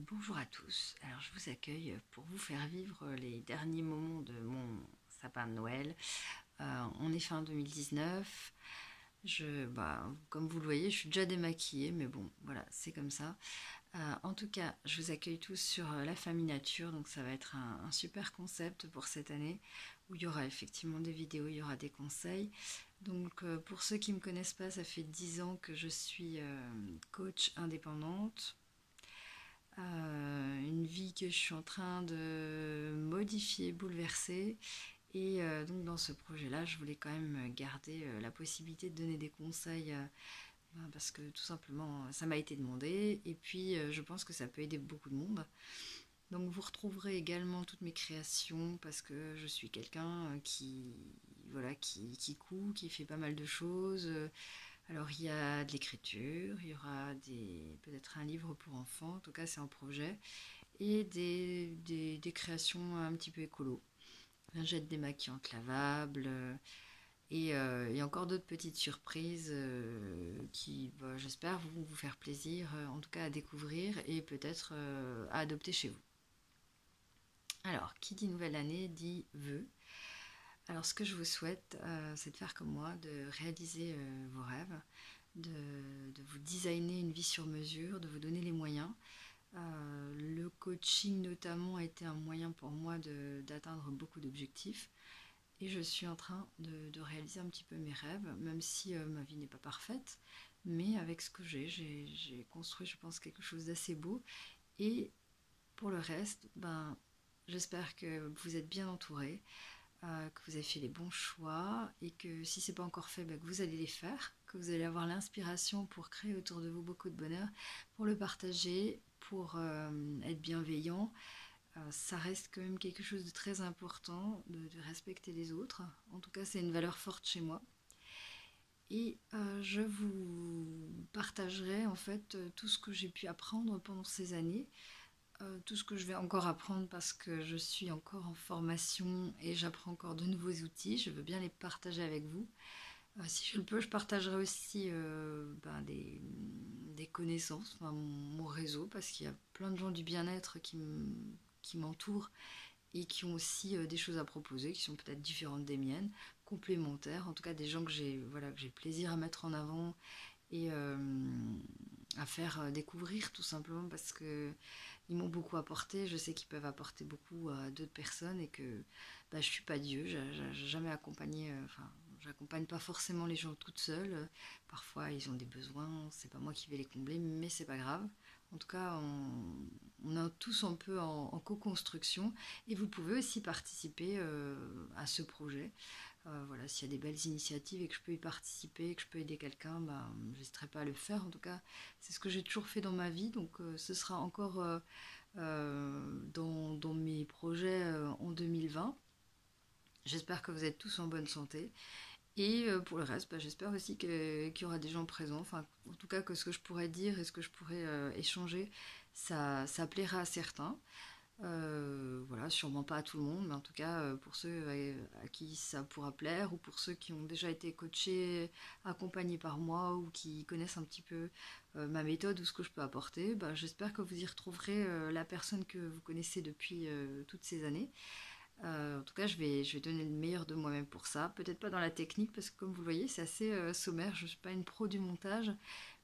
Bonjour à tous, alors je vous accueille pour vous faire vivre les derniers moments de mon sapin de Noël. On est fin 2019, comme vous le voyez, je suis déjà démaquillée, mais bon, voilà, c'est comme ça. En tout cas, je vous accueille tous sur la famille nature, donc ça va être un super concept pour cette année, où il y aura effectivement des vidéos, il y aura des conseils. Donc pour ceux qui ne me connaissent pas, ça fait 10 ans que je suis coach indépendante. Une vie que je suis en train de modifier, bouleverser. Et donc dans ce projet-là, je voulais quand même garder la possibilité de donner des conseils parce que tout simplement, ça m'a été demandé. Et puis, je pense que ça peut aider beaucoup de monde. Donc vous retrouverez également toutes mes créations parce que je suis quelqu'un qui coud, qui fait pas mal de choses. Alors il y a de l'écriture, il y aura peut-être un livre pour enfants, en tout cas c'est un projet, et des créations un petit peu écolo. Lingettes démaquillantes lavables, et encore d'autres petites surprises qui, j'espère, vont vous faire plaisir, en tout cas à découvrir et peut-être à adopter chez vous. Alors, qui dit nouvelle année dit vœux. Alors, ce que je vous souhaite, c'est de faire comme moi, de réaliser vos rêves, de vous designer une vie sur mesure, de vous donner les moyens. Le coaching notamment a été un moyen pour moi d'atteindre beaucoup d'objectifs. Et je suis en train de réaliser un petit peu mes rêves, même si ma vie n'est pas parfaite. Mais avec ce que j'ai construit, je pense, quelque chose d'assez beau. Et pour le reste, j'espère que vous êtes bien entourés, que vous avez fait les bons choix et que si ce n'est pas encore fait, que vous allez les faire, que vous allez avoir l'inspiration pour créer autour de vous beaucoup de bonheur, pour le partager, pour être bienveillant. Ça reste quand même quelque chose de très important, de respecter les autres. En tout cas, c'est une valeur forte chez moi. Et je vous partagerai en fait tout ce que j'ai pu apprendre pendant ces années, tout ce que je vais encore apprendre parce que je suis encore en formation et j'apprends encore de nouveaux outils. Je veux bien les partager avec vous. Si je le peux, je partagerai aussi des connaissances, mon réseau, parce qu'il y a plein de gens du bien-être qui m'entourent et qui ont aussi des choses à proposer, qui sont peut-être différentes des miennes, complémentaires, en tout cas des gens que j'ai plaisir à mettre en avant et à faire découvrir tout simplement parce que ils m'ont beaucoup apporté, je sais qu'ils peuvent apporter beaucoup à d'autres personnes et que je suis pas Dieu, j'ai jamais accompagné, j'accompagne pas forcément les gens toute seule, parfois ils ont des besoins, c'est pas moi qui vais les combler, mais c'est pas grave. En tout cas, on est tous un peu en co-construction et vous pouvez aussi participer à ce projet. Voilà, s'il y a des belles initiatives et que je peux y participer, que je peux aider quelqu'un, j'hésiterai pas à le faire. En tout cas, c'est ce que j'ai toujours fait dans ma vie, donc ce sera encore dans mes projets en 2020. J'espère que vous êtes tous en bonne santé. Et pour le reste, j'espère aussi qu'il y aura des gens présents. Enfin, en tout cas, que ce que je pourrais dire et ce que je pourrais échanger, ça plaira à certains. Voilà, sûrement pas à tout le monde, mais en tout cas pour ceux à qui ça pourra plaire ou pour ceux qui ont déjà été coachés, accompagnés par moi ou qui connaissent un petit peu ma méthode ou ce que je peux apporter, j'espère que vous y retrouverez la personne que vous connaissez depuis toutes ces années. En tout cas, je vais donner le meilleur de moi-même pour ça. Peut-être pas dans la technique, parce que comme vous le voyez, c'est assez sommaire. Je ne suis pas une pro du montage,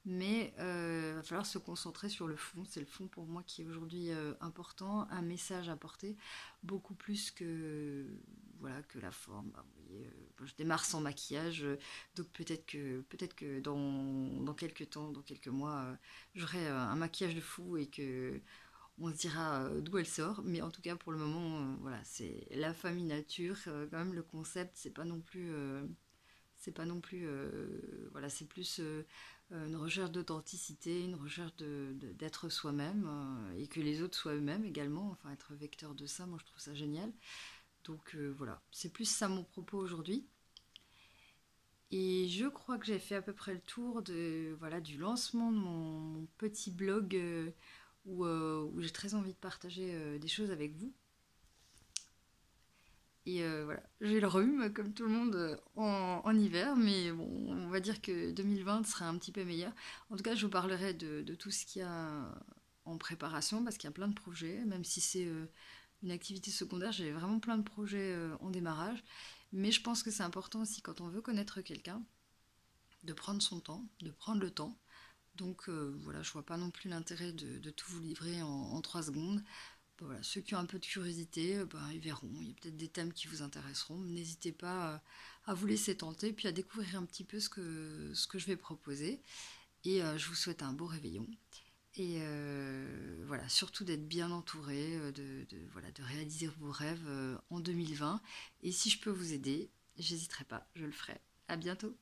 mais il va falloir se concentrer sur le fond. C'est le fond pour moi qui est aujourd'hui important, un message à porter, beaucoup plus que, voilà, que la forme. Vous voyez, je démarre sans maquillage, donc peut-être que dans quelques temps, dans quelques mois, j'aurai un maquillage de fou et que on se dira d'où elle sort, mais en tout cas pour le moment, voilà, c'est la famille nature. Quand même, le concept, c'est pas non plus, voilà, c'est plus une recherche d'authenticité, une recherche d'être soi-même et que les autres soient eux-mêmes également. Enfin, être vecteur de ça, moi je trouve ça génial. Donc voilà, c'est plus ça mon propos aujourd'hui. Et je crois que j'ai fait à peu près le tour du lancement de mon petit blog où j'ai très envie de partager des choses avec vous. Et voilà, j'ai le rhume comme tout le monde en hiver, mais bon, on va dire que 2020 sera un petit peu meilleur. En tout cas, je vous parlerai de tout ce qu'il y a en préparation parce qu'il y a plein de projets, même si c'est une activité secondaire, j'ai vraiment plein de projets en démarrage. Mais je pense que c'est important aussi quand on veut connaître quelqu'un, de prendre son temps, de prendre le temps. Donc voilà, je vois pas non plus l'intérêt de tout vous livrer en 3 secondes. Bon, voilà, ceux qui ont un peu de curiosité, ils verront. Il y a peut-être des thèmes qui vous intéresseront. N'hésitez pas à vous laisser tenter, puis à découvrir un petit peu ce que je vais proposer. Et je vous souhaite un beau réveillon. Et voilà, surtout d'être bien entouré, voilà, de réaliser vos rêves en 2020. Et si je peux vous aider, j'hésiterai pas, je le ferai. À bientôt.